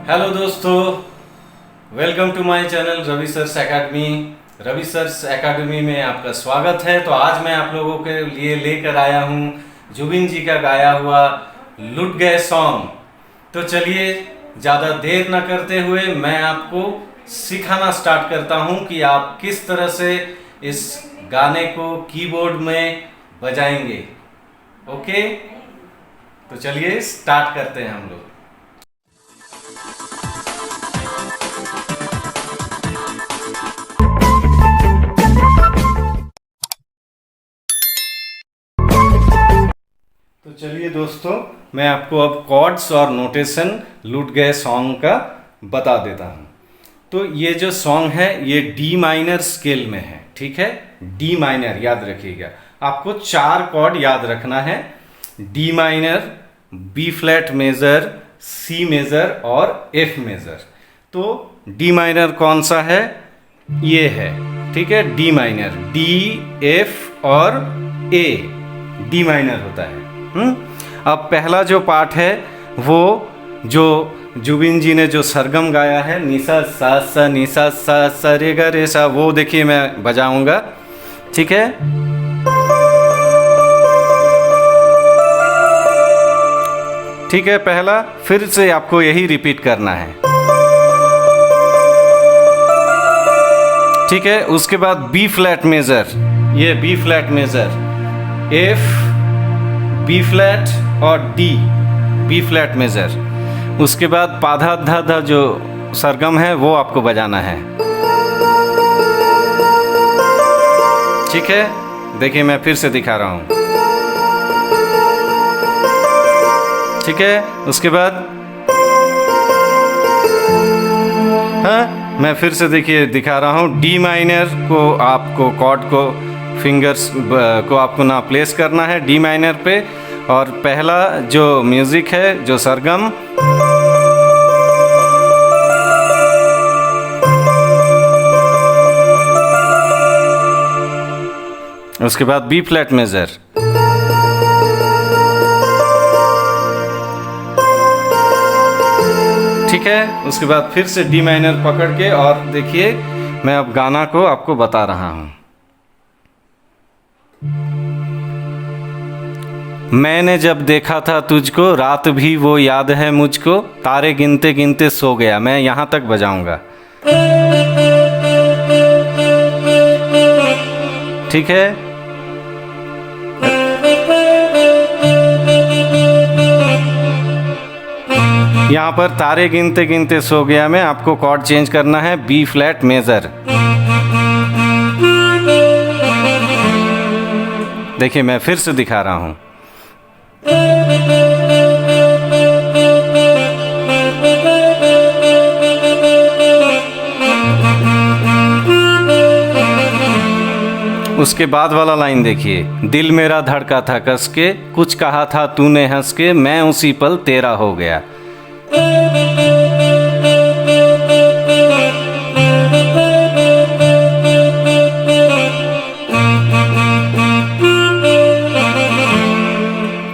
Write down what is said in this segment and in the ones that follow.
Hello दोस्तों, welcome to my channel Ravi sir's academy. Ravi sir's academy में आपका स्वागत है। तो आज मैं आप लोगों के लिए लेकर आया हूँ जुबिन जी का गाया हुआ लुट गए सॉन्ग। तो चलिए ज़्यादा देर ना करते हुए मैं आपको सिखाना स्टार्ट करता हूँ कि आप किस तरह से इस गाने को कीबोर्ड में बजाएंगे। ओके, तो चलिए स्टार्ट करते हैं हम लोग। तो चलिए दोस्तों, मैं आपको अब कॉर्ड्स और नोटेशन लुट गए सॉन्ग का बता देता हूँ। तो ये जो सॉन्ग है ये डी माइनर स्केल में है, ठीक है। डी माइनर याद रखिएगा, आपको 4 कॉर्ड याद रखना है। D minor, B flat major, C major और एफ मेजर। तो डी माइनर कौन सा है? ये है, ठीक है। डी माइनर, डी, एफ और ए डी माइनर होता है। अब पहला जो पार्ट है वो जो जुबिन जी ने जो सरगम गाया है, निसा सा सा निसा सा सा रे गा रे सा, वो देखिए मैं बजाऊंगा, ठीक है। ठीक है, पहला फिर से आपको यही रिपीट करना है, ठीक है। उसके बाद बी फ्लैट मेजर, ये B flat major, F, B flat और डी, बी फ्लैट मेजर। उसके बाद पाधा धा धा जो सरगम है वो आपको बजाना है, ठीक है। देखिए मैं फिर से दिखा रहा हूँ, ठीक है। उसके बाद मैं फिर से देखिए दिखा रहा हूँ। डी माइनर को आपको कॉर्ड को फिंगर्स को आपको ना प्लेस करना है डी माइनर पे, और पहला जो म्यूजिक है जो सरगम, उसके बाद बी फ्लैट मेजर, ठीक है। उसके बाद फिर से डी माइनर पकड़ के, और देखिए मैं अब गाना को आपको बता रहा हूँ। मैंने जब देखा था तुझको, रात भी वो याद है मुझको, तारे गिनते गिनते सो गया। मैं यहाँ तक बजाऊंगा, ठीक है। यहाँ पर तारे गिनते गिनते सो गया में आपको कॉर्ड चेंज करना है बी फ्लैट मेजर। देखिए मैं फिर से दिखा रहा हूँ। उसके बाद वाला लाइन देखिए, दिल मेरा धड़का था कस के, कुछ कहा था तूने हंस के, मैं उसी पल तेरा हो गया।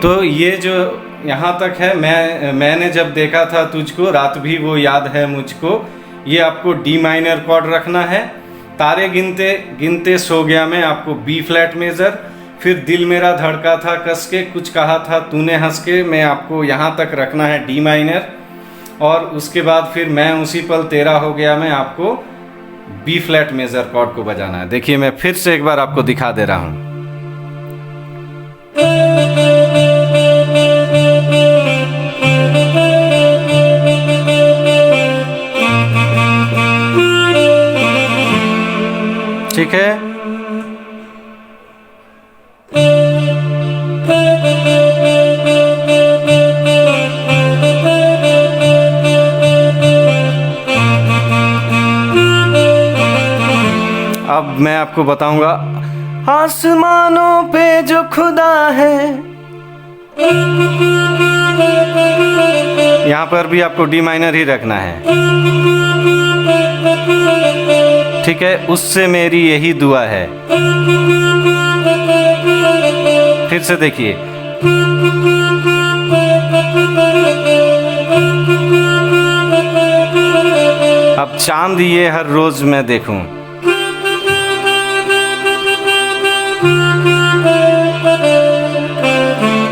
तो ये जो यहाँ तक है, मैंने जब देखा था तुझको, रात भी वो याद है मुझको, ये आपको डी माइनर कॉर्ड रखना है। तारे गिनते गिनते सो गया में आपको बी फ्लैट मेजर, फिर दिल मेरा धड़का था कस के, कुछ कहा था तूने हंस के में आपको यहाँ तक रखना है डी माइनर, और उसके बाद फिर मैं उसी पल तेरा हो गया में आपको बी फ्लैट मेजर कॉर्ड को बजाना है। देखिए मैं फिर से एक बार आपको दिखा दे रहा हूँ। ठीक है, अब मैं आपको बताऊंगा। आसमानों पे जो खुदा है, यहाँ पर भी आपको डी माइनर ही रखना है, ठीक है। उससे मेरी यही दुआ है। फिर से देखिए, चांद ये हर रोज मैं देखूं।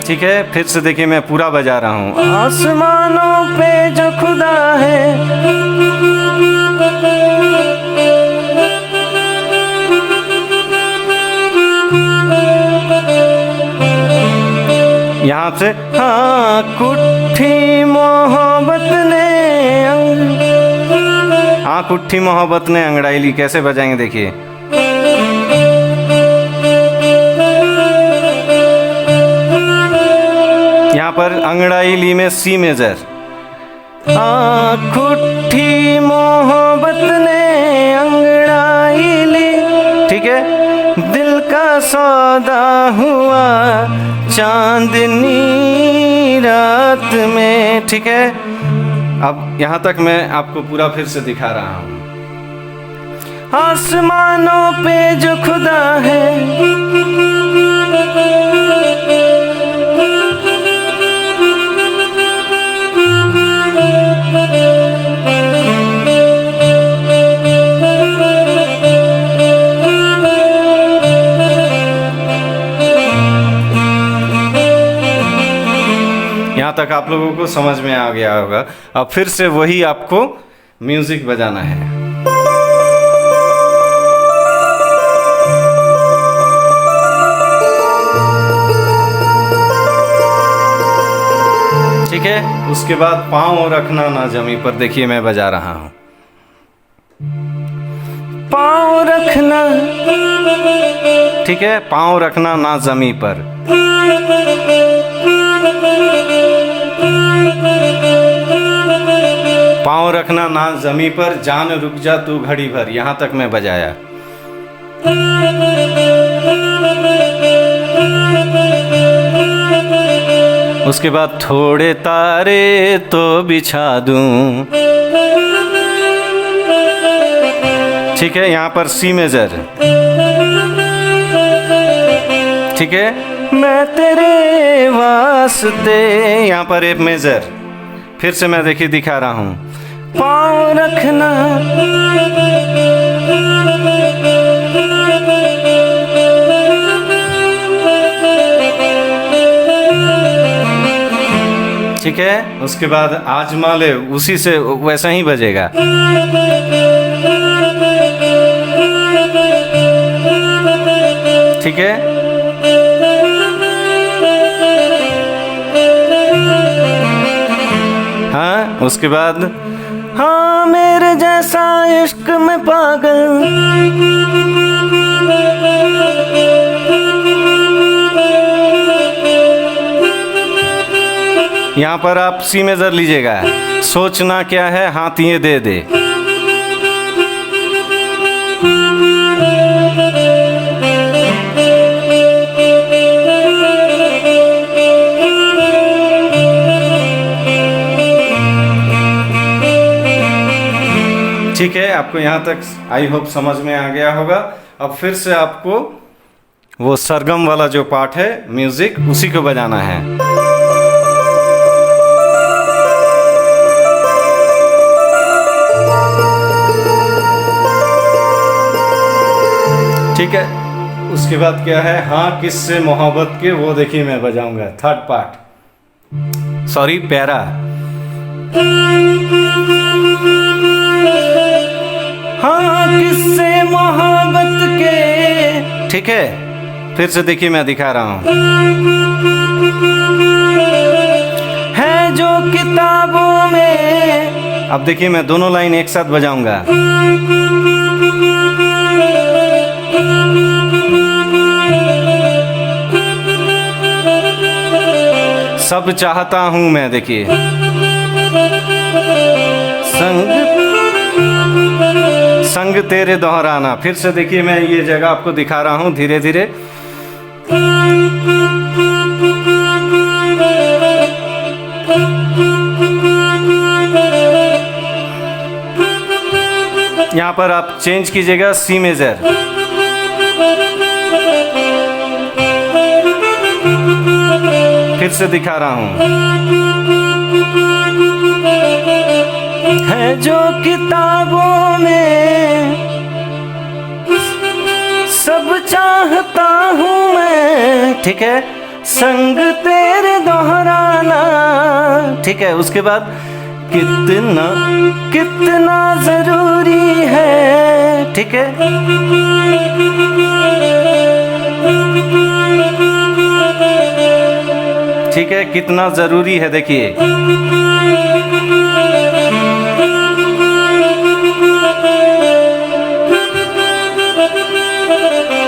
ठीक है, फिर से देखिए मैं पूरा बजा रहा हूँ। आसमानों पे जो खुदा है, यहाँ से हाँ कुट्ठी मोहब्बत ने हाँ कुट्ठी मोहब्बत ने अंगड़ाई ली, कैसे बजाएंगे देखिए। यहाँ पर अंगड़ाई ली में सी मेजर। कुट्ठी मोहब्बत ने अंगड़ाई ली, ठीक है। दिल का सौदा हुआ चांदनी रात में, ठीक है। अब यहाँ तक मैं आपको पूरा फिर से दिखा रहा हूँ। आसमानों पे जो खुदा है, यहाँ तक आप लोगों को समझ में आ गया होगा। अब फिर से वही आपको म्यूजिक बजाना है। ठीक है, उसके बाद पाँव रखना ना जमी पर, देखिए मैं बजा रहा हूं। पाँव रखना, ठीक है, पाँव रखना ना जमी पर। पाँव रखना ना जमी पर, जान रुक जा तू घड़ी भर, यहाँ तक मैं बजाया। उसके बाद थोड़े तारे तो बिछा दूं, ठीक है, यहाँ पर सी मेजर, ठीक है। मैं तेरे वास्ते, यहाँ पर एफ मेजर। फिर से मैं देखिए दिखा रहा हूँ। पाँव रखना, ठीक है। उसके बाद आजमा ले, उसी से वैसा ही बजेगा। ठीक है, हाँ। उसके बाद हाँ मेरे जैसा इश्क में पागल, यहाँ पर आप सी मेजर लीजिएगा। सोचना क्या है हाथ ये दे दे, ठीक है। आपको यहाँ तक आई होप समझ में आ गया होगा। अब फिर से आपको वो सरगम वाला जो पार्ट है म्यूजिक, उसी को बजाना है। ठीक है, उसके बाद क्या है, हाँ किससे मोहब्बत के, वो देखिए मैं बजाऊंगा थर्ड पार्ट, सॉरी पैरा। हाँ किससे मोहब्बत के, ठीक है। फिर से देखिए मैं दिखा रहा हूँ। है जो किताबों में, अब देखिए मैं दोनों लाइन एक साथ बजाऊंगा। सब चाहता हूं मैं, देखिए संग तेरे दोहराना। फिर से देखिए मैं ये जगह आपको दिखा रहा हूं धीरे धीरे। यहां पर आप चेंज कीजिएगा सी मेजर। फिर से दिखा रहा हूं। है जो किताबों में सब चाहता हूँ मैं, ठीक है, संग तेरे दोहराना, ठीक है। उसके बाद कितना कितना जरूरी है, ठीक है। ठीक है, कितना जरूरी है, देखिए।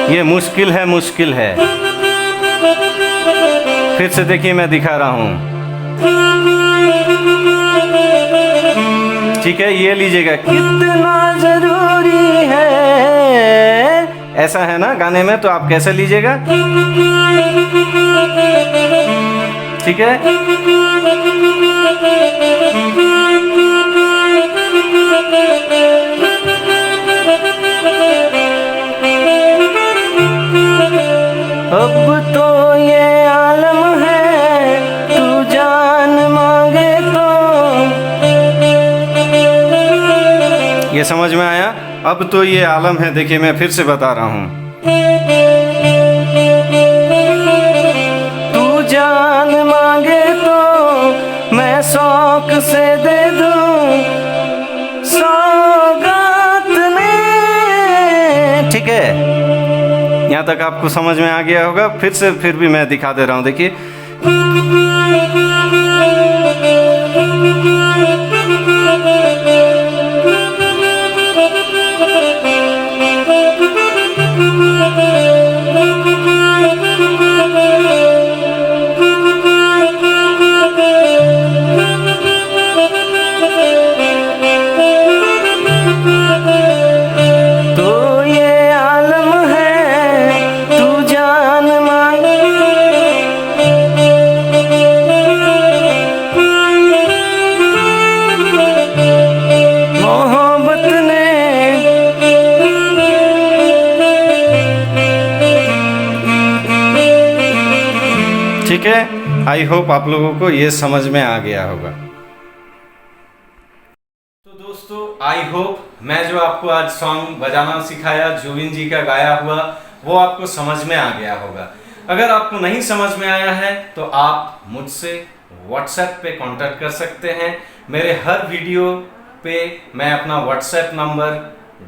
ये मुश्किल है, मुश्किल है। फिर से देखिए, मैं दिखा रहा हूं, ठीक है। ये लीजिएगा, कितना जरूरी है, ऐसा है ना गाने में, तो आप कैसे लीजिएगा, ठीक है। अब तो ये आलम है, तू जान मांगे तो, ये समझ में आया। अब तो ये आलम है, देखिए मैं फिर से बता रहा हूं, तू जान मांगे तो मैं शौक से दे दूं सौगात में, ठीक है। यहाँ तक आपको समझ में आ गया होगा। फिर भी मैं दिखा दे रहा हूँ, देखिए। ठीक है, आई होप आप लोगों को ये समझ में आ गया होगा। तो दोस्तों, आई होप मैं जो आपको आज सॉन्ग बजाना सिखाया, जुबिन जी का गाया हुआ, वो आपको समझ में आ गया होगा। अगर आपको नहीं समझ में आया है तो आप मुझसे व्हाट्सएप पे कांटेक्ट कर सकते हैं। मेरे हर वीडियो पे मैं अपना व्हाट्सएप नंबर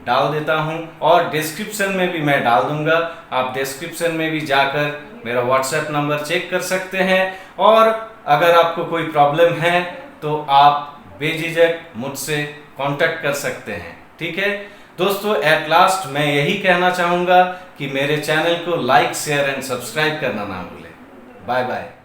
डाल देता हूं और डिस्क्रिप्शन में भी मैं डाल दूंगा। आप डिस्क्रिप्शन में भी जाकर मेरा व्हाट्सएप नंबर चेक कर सकते हैं, और अगर आपको कोई प्रॉब्लम है तो आप बेझिझक मुझसे कांटेक्ट कर सकते हैं, ठीक है। दोस्तों, एट लास्ट मैं यही कहना चाहूँगा कि मेरे चैनल को लाइक, शेयर एंड सब्सक्राइब करना ना भूलें। Bye bye.